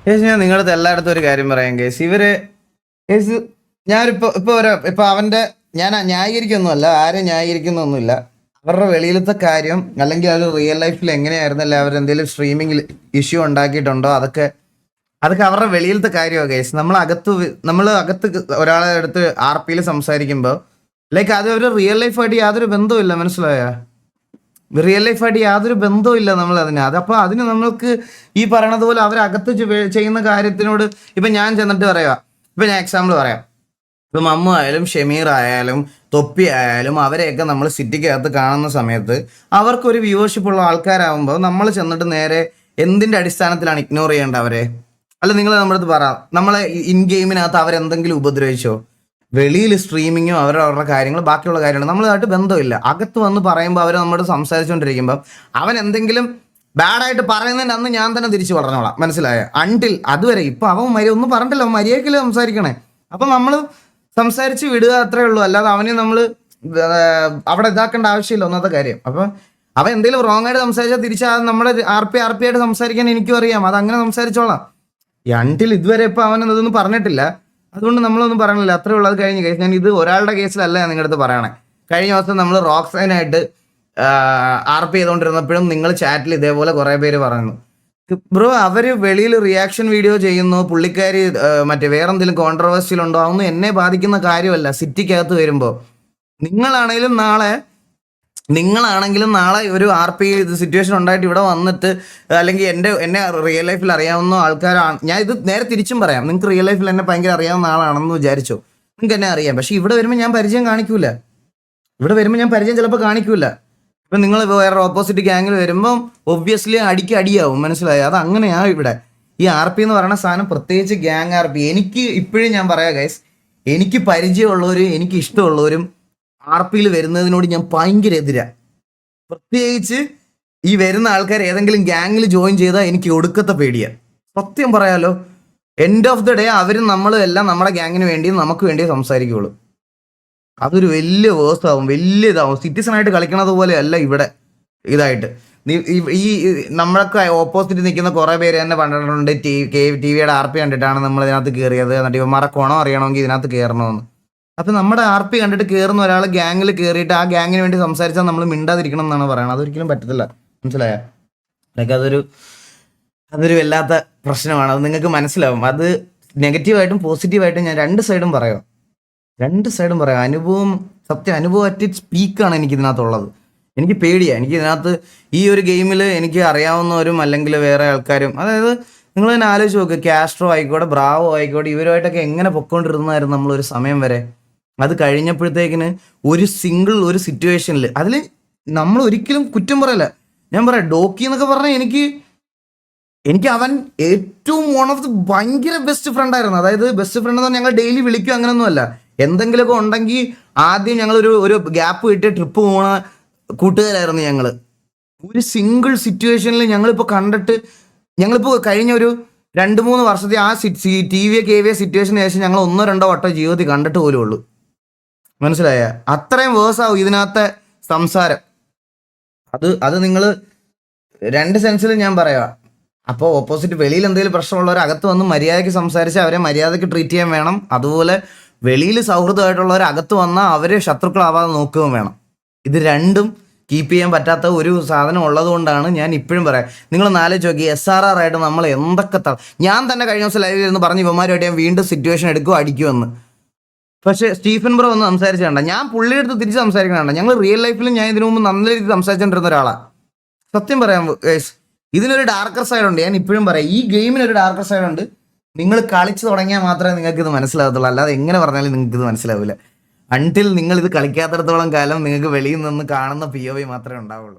Case ഞാൻ നിങ്ങളുടെ എല്ലായിടത്തും ഒരു കാര്യം പറയാം കേസ് ഇവര് കേസ് ഇപ്പൊ അവന്റെ ഞാൻ ന്യായീകരിക്കൊന്നുമല്ല, ആരും ന്യായീകരിക്കുന്നൊന്നുമില്ല. അവരുടെ വെളിയിലത്തെ കാര്യം അല്ലെങ്കിൽ അവർ റിയൽ ലൈഫിൽ എങ്ങനെയായിരുന്നല്ലേ അവരെന്തെങ്കിലും സ്ട്രീമിംഗിൽ ഇഷ്യൂ ഉണ്ടാക്കിയിട്ടുണ്ടോ, അതൊക്കെ അവരുടെ വെളിയിലത്തെ കാര്യമാണ് കേസ്. നമ്മൾ അകത്ത് ഒരാളെ അടുത്ത് RPയിൽ സംസാരിക്കുമ്പോൾ ലൈക്ക് അത് ഒരു റിയൽ ലൈഫായിട്ട് യാതൊരു ബന്ധവുമില്ല, മനസ്സിലായോ? റിയൽ ലൈഫായിട്ട് യാതൊരു ബന്ധവുമില്ല നമ്മൾ അതിന്. അതപ്പോൾ അതിന് നമ്മൾക്ക് ഈ പറയണത് പോലെ അവരകത്ത് ചെയ്യുന്ന കാര്യത്തിനോട് ഇപ്പം ഞാൻ ചെന്നിട്ട് പറയാം. ഇപ്പം ഞാൻ എക്സാമ്പിൾ പറയാം. ഇപ്പം മമ്മു ആയാലും ഷമീർ ആയാലും തൊപ്പി ആയാലും അവരെയൊക്കെ നമ്മൾ സിറ്റിക്കകത്ത് കാണുന്ന സമയത്ത് അവർക്കൊരു വ്യൂവർഷിപ്പ് ഉള്ള ആൾക്കാരാകുമ്പോൾ നമ്മൾ ചെന്നിട്ട് നേരെ എന്തിൻ്റെ അടിസ്ഥാനത്തിലാണ് ഇഗ്നോർ ചെയ്യേണ്ടത് അവരെ? അല്ല, നിങ്ങൾ നമ്മുടെ അടുത്ത് പറ, നമ്മളെ ഇൻ ഗെയിമിനകത്ത് അവരെന്തെങ്കിലും ഉപദ്രവിച്ചോ? വെളിയിൽ സ്ട്രീമിങ്ങോ അവരുടെ കാര്യങ്ങൾ ബാക്കിയുള്ള കാര്യങ്ങൾ നമ്മളായിട്ട് ബന്ധമില്ല. അകത്ത് വന്ന് പറയുമ്പോൾ അവർ നമ്മോട് സംസാരിച്ചുകൊണ്ടിരിക്കുമ്പോൾ അവൻ എന്തെങ്കിലും ബാഡായിട്ട് പറയുന്നതിന് അന്ന് ഞാൻ തന്നെ തിരിച്ചു പറഞ്ഞോളാം, മനസ്സിലായോ? അൺടിൽ അതുവരെ ഇപ്പം അവൻ ഒന്നും പറഞ്ഞിട്ടില്ല, അവൻ മര്യാദയ്ക്കല്ലേ സംസാരിക്കണേ. അപ്പം നമ്മൾ സംസാരിച്ച് വിടുക, അത്രേ ഉള്ളൂ. അല്ലാതെ അവനെ നമ്മൾ അവിടെ ഇതാക്കേണ്ട ആവശ്യമില്ല, ഒന്നാമത്തെ കാര്യം. അപ്പം അവൻ എന്തെങ്കിലും റോങ് ആയിട്ട് സംസാരിച്ചാൽ തിരിച്ചാൽ നമ്മുടെ RP ആയിട്ട് സംസാരിക്കാൻ എനിക്കും അറിയാം, അതങ്ങനെ സംസാരിച്ചോളാം. ഈ അൺടിൽ ഇതുവരെ ഇപ്പം അവൻ അതൊന്നും പറഞ്ഞിട്ടില്ല, അതുകൊണ്ട് നമ്മളൊന്നും പറയണില്ല, അത്രേ ഉള്ളത്. കഴിഞ്ഞ കേസ് ഞാൻ ഇത് ഒരാളുടെ കേസിലല്ല ഞാൻ നിങ്ങളുടെ അടുത്ത് പറയണേ. കഴിഞ്ഞ ദിവസം നമ്മൾ റോക്സൈനായിട്ട് RP ചെയ്തുകൊണ്ടിരുന്നപ്പോഴും നിങ്ങൾ ചാറ്റിൽ ഇതേപോലെ കുറേ പേര് പറഞ്ഞു, ബ്രോ അവര് വെളിയിൽ റിയാക്ഷൻ വീഡിയോ ചെയ്യുന്നു, പുള്ളിക്കാരി മറ്റേ വേറെന്തെങ്കിലും കോൺട്രവേഴ്സിയിൽ ഉണ്ടോ, അതൊന്നും എന്നെ ബാധിക്കുന്ന കാര്യമല്ല. സിറ്റിക്കകത്ത് വരുമ്പോൾ നിങ്ങളാണെങ്കിലും നാളെ ഒരു RP സിറ്റുവേഷൻ ഉണ്ടായിട്ട് ഇവിടെ വന്നിട്ട് അല്ലെങ്കിൽ എന്നെ റിയൽ ലൈഫിൽ അറിയാവുന്ന ആൾക്കാരാണ്. ഞാൻ ഇത് നേരെ തിരിച്ചും പറയാം, നിങ്ങൾക്ക് റിയൽ ലൈഫിൽ എന്നെ ഭയങ്കര അറിയാവുന്ന ആളാണെന്ന് വിചാരിച്ചോ, നിങ്ങൾക്ക് എന്നെ അറിയാം. പക്ഷെ ഇവിടെ വരുമ്പോൾ ഞാൻ പരിചയം ചിലപ്പോൾ കാണിക്കൂല. ഇപ്പം നിങ്ങൾ വേറെ ഓപ്പോസിറ്റ് ഗ്യാങ്ങിൽ വരുമ്പോൾ ഒബ്വിയസ്ലി അടിയാവും, മനസ്സിലായോ? അത് അങ്ങനെയാണ് ഇവിടെ. ഈ RP എന്ന് പറയുന്ന സാധനം, പ്രത്യേകിച്ച് ഗ്യാങ് RP, എനിക്ക് ഇപ്പോഴും ഞാൻ പറയാം ഗൈസ്, എനിക്ക് പരിചയമുള്ളവരും എനിക്ക് ഇഷ്ടമുള്ളവരും RPയിൽ വരുന്നതിനോട് ഞാൻ ഭയങ്കര എതിരാണ്. പ്രത്യേകിച്ച് ഈ വരുന്ന ആൾക്കാർ ഏതെങ്കിലും ഗ്യാങ്ങിൽ ജോയിൻ ചെയ്താൽ എനിക്ക് ഒടുക്കത്തെ പേടിയാണ്, സത്യം പറയാലോ. എൻഡ് ഓഫ് ദ ഡേ അവരും നമ്മളും എല്ലാം നമ്മുടെ ഗ്യാങ്ങിന് വേണ്ടി നമുക്ക് വേണ്ടി സംസാരിക്കുകയുള്ളൂ. അതൊരു വലിയ വേഴ്സാവും, വലിയ ഇതാവും. സിറ്റിസണായിട്ട് കളിക്കണത് പോലെ അല്ല ഇവിടെ ഇതായിട്ട്. ഈ നമ്മളൊക്കെ ഓപ്പോസിറ്റ് നിൽക്കുന്ന കുറേ പേര് തന്നെ പറഞ്ഞിട്ടുണ്ട്, TV-യുടെ RP കണ്ടിട്ടാണ് നമ്മൾ ഇതിനകത്ത് കയറിയത്, എന്നിട്ട് ഇവന്മാരെ കുണം അറിയണമെങ്കിൽ ഇതിനകത്ത് കയറണമെന്ന്. അപ്പം നമ്മുടെ RP കണ്ടിട്ട് കയറുന്ന ഒരാൾ ഗ്യാങ്ങിൽ കയറിയിട്ട് ആ ഗ്യാങ്ങിന് വേണ്ടി സംസാരിച്ചാൽ നമ്മൾ മിണ്ടാതിരിക്കണം എന്നാണ് പറയുന്നത്. അതൊരിക്കലും പറ്റത്തില്ല, മനസ്സിലായോ? ലൈക്ക് അതൊരു വല്ലാത്ത പ്രശ്നമാണ്, അത് നിങ്ങൾക്ക് മനസ്സിലാവും. അത് നെഗറ്റീവായിട്ടും പോസിറ്റീവായിട്ടും ഞാൻ രണ്ട് സൈഡും പറയാം. അനുഭവം അറ്റ് ഇറ്റ്സ് പീക്കാണ് എനിക്ക് ഇതിനകത്തുള്ളത്. എനിക്ക് പേടിയാണ്. എനിക്ക് ഇതിനകത്ത് ഈ ഒരു ഗെയിമിൽ എനിക്ക് അറിയാവുന്നവരും അല്ലെങ്കിൽ വേറെ ആൾക്കാരും, അതായത് നിങ്ങൾ തന്നെ ആലോചിച്ച് നോക്ക്, കാസ്ട്രോ ആയിക്കോട്ടെ, ബ്രാവോ ആയിക്കോട്ടെ, ഇവരുമായിട്ടൊക്കെ എങ്ങനെ പൊക്കോണ്ടിരുന്നായിരുന്നു നമ്മളൊരു സമയം വരെ. അത് കഴിഞ്ഞപ്പോഴത്തേക്കിന് ഒരു സിറ്റുവേഷനിൽ അതിൽ നമ്മൾ ഒരിക്കലും കുറ്റം പറയല്ല. ഞാൻ പറയാം, ഡോക്കി എന്നൊക്കെ പറഞ്ഞാൽ എനിക്ക് അവൻ ഏറ്റവും വൺ ഓഫ് ദി ഭയങ്കര ബെസ്റ്റ് ഫ്രണ്ട് ആയിരുന്നു. അതായത് ബെസ്റ്റ് ഫ്രണ്ട് എന്ന് പറഞ്ഞാൽ ഞങ്ങൾ ഡെയിലി വിളിക്കും, അങ്ങനെയൊന്നുമല്ല. എന്തെങ്കിലുമൊക്കെ ഉണ്ടെങ്കിൽ ആദ്യം ഞങ്ങൾ ഒരു ഗ്യാപ്പ് കിട്ടി ട്രിപ്പ് പോണ കൂട്ടുകാരായിരുന്നു ഞങ്ങൾ. ഒരു സിംഗിൾ സിറ്റുവേഷനിൽ ഞങ്ങളിപ്പോൾ കഴിഞ്ഞ ഒരു 2-3 വർഷത്തെ ആ TV സിറ്റുവേഷന് ശേഷം ഞങ്ങൾ 1-2 വട്ടം ജീവിതത്തിൽ കണ്ടിട്ട് പോലും ഉള്ളൂ, മനസ്സിലായ? അത്രയും വേഴ്സാവും ഇതിനകത്തെ സംസാരം. അത് നിങ്ങൾ രണ്ട് സെൻസിൽ ഞാൻ പറയാം. അപ്പോൾ ഓപ്പോസിറ്റ് വെളിയിൽ എന്തെങ്കിലും പ്രശ്നമുള്ളവർ അകത്ത് വന്ന് മര്യാദയ്ക്ക് സംസാരിച്ച് അവരെ മര്യാദയ്ക്ക് ട്രീറ്റ് ചെയ്യാൻ വേണം. അതുപോലെ വെളിയിൽ സൗഹൃദമായിട്ടുള്ളവർ അകത്ത് വന്നാൽ അവരെ ശത്രുക്കളാവാതെ നോക്കുകയും വേണം. ഇത് രണ്ടും കീപ്പ് ചെയ്യാൻ പറ്റാത്ത ഒരു സാധനം ഉള്ളത് കൊണ്ടാണ് ഞാൻ ഇപ്പോഴും പറയാം. നിങ്ങൾ ആലോചിച്ച് നോക്കി, SRR ആയിട്ട് നമ്മൾ എന്തൊക്കെ ഞാൻ തന്നെ കഴിഞ്ഞ ദിവസം ലൈവിൽ ഇരുന്ന് പറഞ്ഞ് ഇവന്മാരുമായിട്ട് ഞാൻ വീണ്ടും സിറ്റുവേഷൻ അടിക്കുമെന്ന്. പക്ഷേ സ്റ്റീഫൻ ബ്രോ ഒന്ന് സംസാരിച്ചിട്ടുണ്ട്, ഞാൻ പുള്ളിയുടെ അടുത്ത് തിരിച്ച് സംസാരിക്കണുണ്ട്. ഞങ്ങൾ റിയൽ ലൈഫിലും ഞാൻ ഇതിനു മുമ്പ് നല്ല രീതിയിൽ സംസാരിച്ചുകൊണ്ടിരുന്ന ഒരാളാണ്. സത്യം പറയാം ഗൈസ്, ഇതിനൊരു ഡാർക്കർ സൈഡ് ഉണ്ട്. ഞാൻ ഇപ്പോഴും പറയാം, ഈ ഗെയിമിനൊരു ഡാർക്കർ സൈഡ് ഉണ്ട്. നിങ്ങൾ കളിച്ച് തുടങ്ങിയാൽ മാത്രമേ നിങ്ങൾക്ക് ഇത് മനസ്സിലാകത്തുള്ളൂ, അല്ലാതെ എങ്ങനെ പറഞ്ഞാലും നിങ്ങൾക്ക് ഇത് മനസ്സിലാവില്ല. അൺടിൽ നിങ്ങൾ ഇത് കളിക്കാത്തിടത്തോളം കാലം നിങ്ങൾക്ക് വെളിയിൽ നിന്ന് കാണുന്ന POV മാത്രമേ ഉണ്ടാവുള്ളൂ.